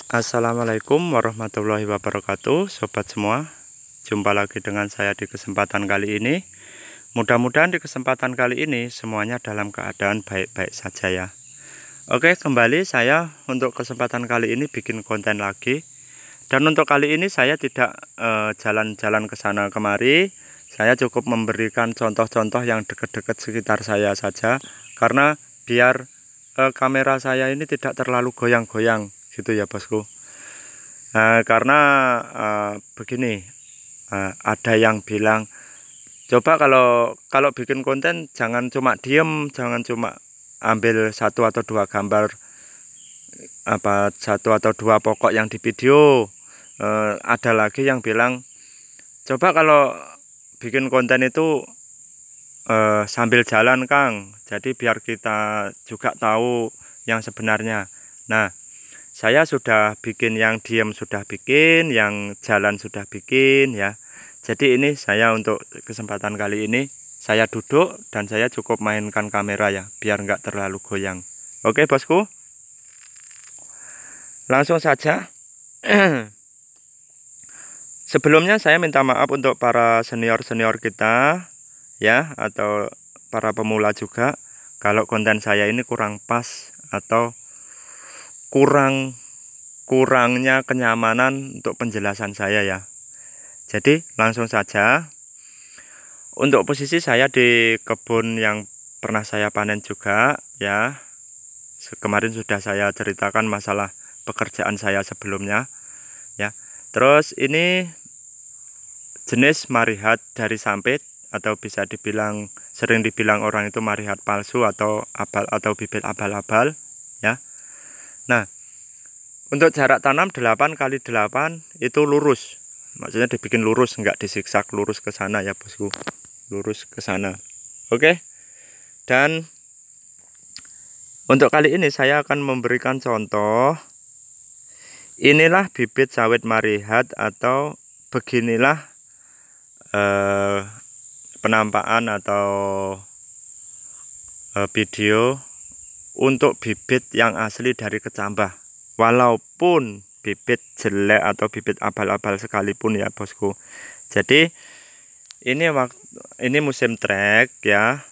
Assalamualaikum warahmatullahi wabarakatuh, sobat semua. Jumpa lagi dengan saya di kesempatan kali ini. Mudah-mudahan di kesempatan kali ini semuanya dalam keadaan baik-baik saja ya. Oke, kembali saya untuk kesempatan kali ini bikin konten lagi. Dan untuk kali ini saya tidak jalan-jalan ke sana kemari. Saya cukup memberikan contoh-contoh yang dekat-dekat sekitar saya saja, karena biar kamera saya ini tidak terlalu goyang-goyang gitu ya bosku. Karena begini, ada yang bilang coba kalau bikin konten jangan cuma diem, jangan cuma ambil satu atau dua gambar, satu atau dua pokok yang di video. Ada lagi yang bilang coba kalau bikin konten itu sambil jalan Kang, jadi biar kita juga tahu yang sebenarnya. Nah, saya sudah bikin yang diam, sudah bikin yang jalan, sudah bikin ya. Jadi ini saya untuk kesempatan kali ini saya duduk dan saya cukup mainkan kamera ya, biar nggak terlalu goyang. Oke bosku, langsung saja. Sebelumnya saya minta maaf untuk para senior-senior kita ya, atau para pemula juga, kalau konten saya ini kurang pas atau kurangnya kenyamanan untuk penjelasan saya ya. Jadi langsung saja. Untuk posisi saya di kebun yang pernah saya panen juga ya. Kemarin sudah saya ceritakan masalah pekerjaan saya sebelumnya ya. Terus ini jenis marihat dari sampit, atau bisa dibilang, sering dibilang orang itu marihat palsu atau abal atau bibit abal-abal ya. Nah, untuk jarak tanam 8 kali 8 itu lurus. Maksudnya dibikin lurus, enggak disiksak, lurus ke sana ya bosku. Lurus ke sana. Oke. Dan untuk kali ini saya akan memberikan contoh. Inilah bibit sawit marihat, atau beginilah penampakan atau video untuk bibit yang asli dari kecambah, walaupun bibit jelek atau bibit abal-abal sekalipun ya bosku. Jadi ini musim trek ya.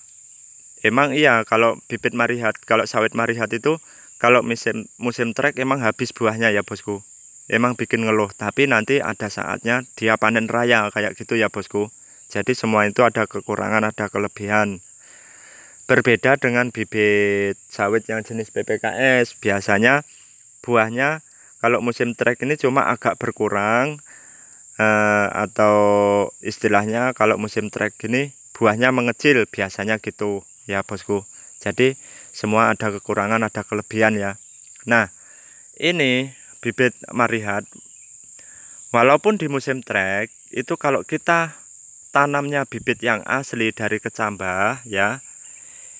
Emang iya, kalau bibit marihat, kalau sawit marihat itu kalau musim trek emang habis buahnya ya bosku. Emang bikin ngeluh, tapi nanti ada saatnya dia panen raya kayak gitu ya bosku. Jadi semua itu ada kekurangan, ada kelebihan. Berbeda dengan bibit sawit yang jenis PPKS, biasanya buahnya kalau musim trek ini cuma agak berkurang, atau istilahnya kalau musim trek ini buahnya mengecil, biasanya gitu ya bosku. Jadi semua ada kekurangan, ada kelebihan ya. Nah, ini bibit marihat, walaupun di musim trek itu kalau kita tanamnya bibit yang asli dari kecambah ya,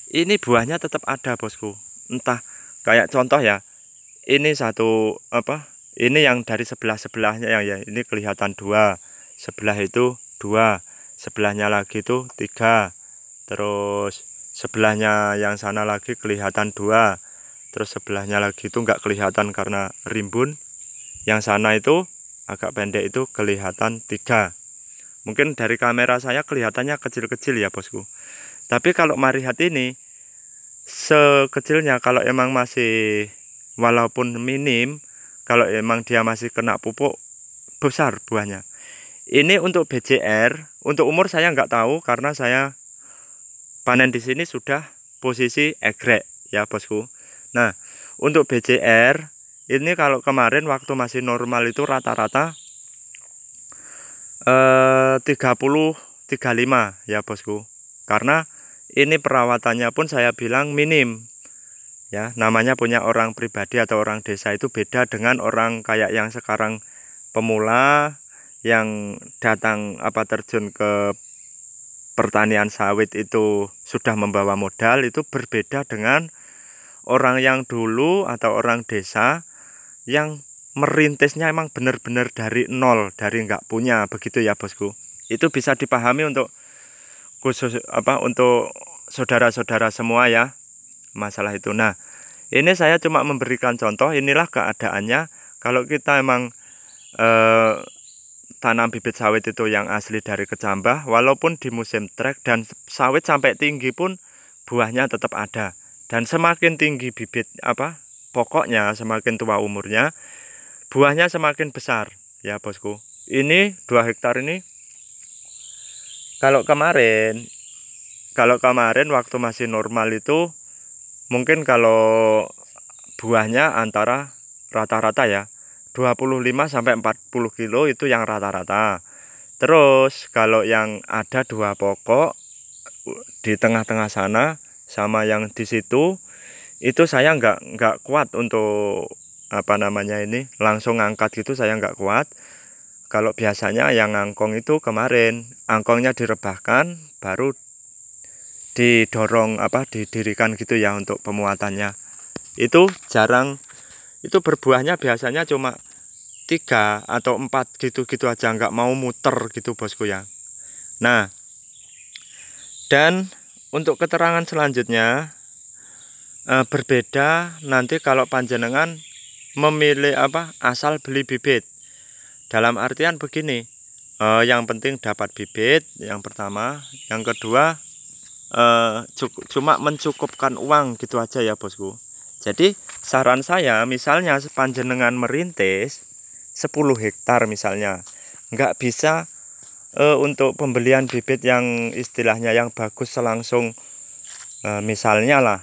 ini buahnya tetap ada bosku. Entah kayak contoh ya, ini satu ini yang dari sebelahnya ya, ini kelihatan 2, sebelah itu 2, sebelahnya lagi itu 3, terus sebelahnya yang sana lagi kelihatan 2, terus sebelahnya lagi itu nggak kelihatan karena rimbun, yang sana itu agak pendek itu kelihatan 3. Mungkin dari kamera saya kelihatannya kecil-kecil ya bosku. Tapi kalau marihat ini sekecilnya, kalau emang masih, walaupun minim, kalau emang dia masih kena pupuk, besar buahnya. Ini untuk BJR, untuk umur saya nggak tahu karena saya panen di sini sudah posisi egrek ya bosku. Nah, untuk BJR ini kalau kemarin waktu masih normal itu rata-rata 30-35 ya bosku. Karena ini perawatannya pun saya bilang minim ya, namanya punya orang pribadi atau orang desa itu beda dengan orang kayak yang sekarang pemula yang datang terjun ke pertanian sawit itu sudah membawa modal. Itu berbeda dengan orang yang dulu atau orang desa yang merintisnya emang benar-benar dari nol, dari nggak punya, begitu ya bosku. Itu bisa dipahami untuk khusus untuk saudara-saudara semua ya, masalah itu. Nah, ini saya cuma memberikan contoh, inilah keadaannya Kalau kita emang eh, tanam bibit sawit itu yang asli dari kecambah, walaupun di musim trek dan sawit sampai tinggi pun buahnya tetap ada. Dan semakin tinggi bibit pokoknya, semakin tua umurnya, buahnya semakin besar ya bosku. Ini 2 hektar ini kalau kemarin waktu masih normal itu mungkin kalau buahnya antara rata-rata ya 25 sampai 40 kilo itu yang rata-rata. Terus kalau yang ada 2 pokok di tengah-tengah sana sama yang di situ itu saya nggak kuat untuk ini langsung ngangkat gitu, saya nggak kuat. Kalau biasanya yang ngangkong itu kemarin angkongnya direbahkan baru didorong didirikan gitu ya untuk pemuatannya. Itu jarang, itu berbuahnya biasanya cuma 3 atau 4 gitu-gitu aja, nggak mau muter gitu bosku ya. Nah, dan untuk keterangan selanjutnya berbeda nanti kalau panjenengan memilih asal beli bibit. Dalam artian begini, yang penting dapat bibit yang pertama, yang kedua cuma mencukupkan uang gitu aja ya bosku. Jadi saran saya, misalnya panjenengan merintis 10 hektar misalnya, nggak bisa untuk pembelian bibit yang istilahnya yang bagus langsung, misalnya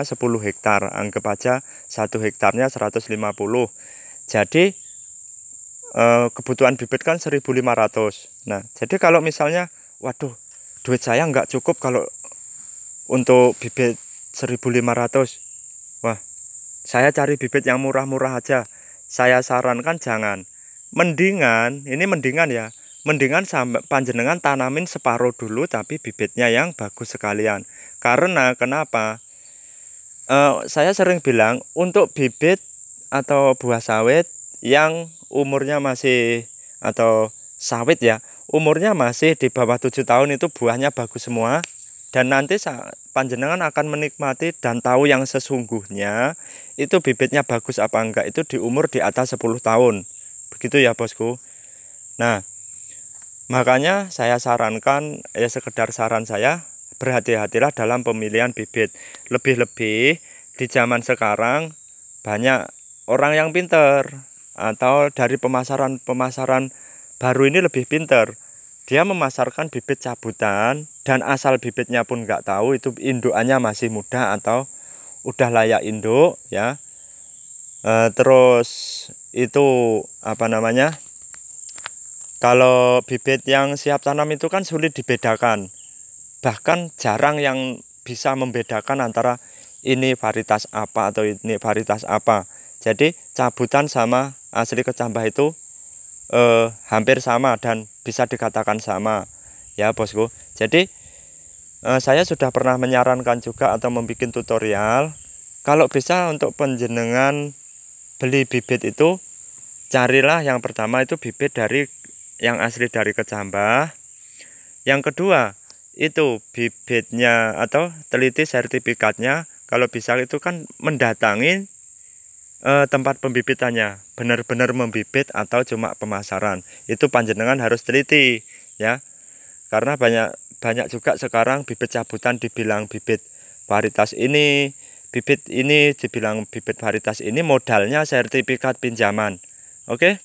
10 hektar, anggap aja 1 hektarnya 150. Jadi kebutuhan bibit kan 1.500. Nah, jadi kalau misalnya, waduh, duit saya nggak cukup kalau untuk bibit 1.500. Wah, saya cari bibit yang murah-murah aja. Saya sarankan jangan. Mendingan ya. Mendingan sampai panjenengan tanamin separuh dulu tapi bibitnya yang bagus sekalian. Karena kenapa? Saya sering bilang untuk bibit atau buah sawit yang umurnya masih, atau sawit ya, umurnya masih di bawah 7 tahun itu buahnya bagus semua. Dan nanti panjenengan akan menikmati dan tahu yang sesungguhnya itu bibitnya bagus apa enggak itu di umur di atas 10 tahun. Begitu ya bosku. Nah, makanya saya sarankan, ya sekedar saran saya, berhati-hatilah dalam pemilihan bibit. Lebih-lebih di zaman sekarang banyak orang yang pinter, atau dari pemasaran baru ini lebih pinter. Dia memasarkan bibit cabutan dan asal bibitnya pun nggak tahu itu indukannya masih muda atau udah layak induk ya. Terus itu kalau bibit yang siap tanam itu kan sulit dibedakan. Bahkan jarang yang bisa membedakan antara ini varietas apa atau ini varietas apa. Jadi cabutan sama asli kecambah itu hampir sama dan bisa dikatakan sama ya bosku. Jadi saya sudah pernah menyarankan juga atau membuat tutorial, kalau bisa untuk panjenengan beli bibit itu carilah yang pertama itu bibit dari yang asli dari kecambah. Yang kedua itu bibitnya atau teliti sertifikatnya, kalau bisa itu kan mendatangi tempat pembibitannya, benar-benar membibit atau cuma pemasaran. Itu panjenengan harus teliti ya. Karena banyak juga sekarang bibit cabutan dibilang bibit varietas ini, bibit ini dibilang bibit varietas ini, modalnya sertifikat pinjaman. Oke.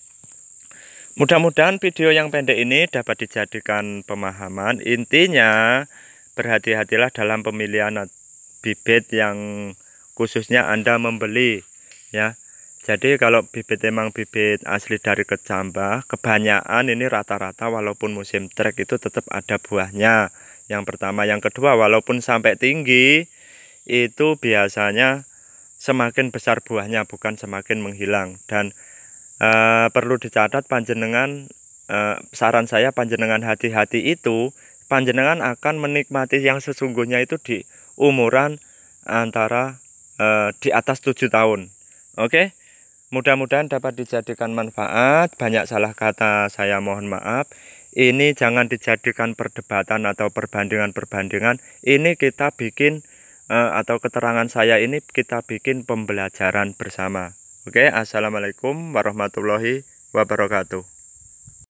Mudah-mudahan video yang pendek ini dapat dijadikan pemahaman. Intinya berhati-hatilah dalam pemilihan bibit yang khususnya Anda membeli ya. Jadi kalau bibit emang bibit asli dari kecambah, kebanyakan ini rata-rata walaupun musim trek itu tetap ada buahnya. Yang pertama, yang kedua, walaupun sampai tinggi itu biasanya semakin besar buahnya, bukan semakin menghilang. Dan perlu dicatat panjenengan, saran saya panjenengan hati-hati itu, panjenengan akan menikmati yang sesungguhnya itu di umuran antara di atas 7 tahun. Oke, mudah-mudahan dapat dijadikan manfaat. Banyak salah kata saya mohon maaf. Ini jangan dijadikan perdebatan atau perbandingan-perbandingan. Ini kita bikin atau keterangan saya ini kita bikin pembelajaran bersama. Oke, assalamualaikum warahmatullahi wabarakatuh.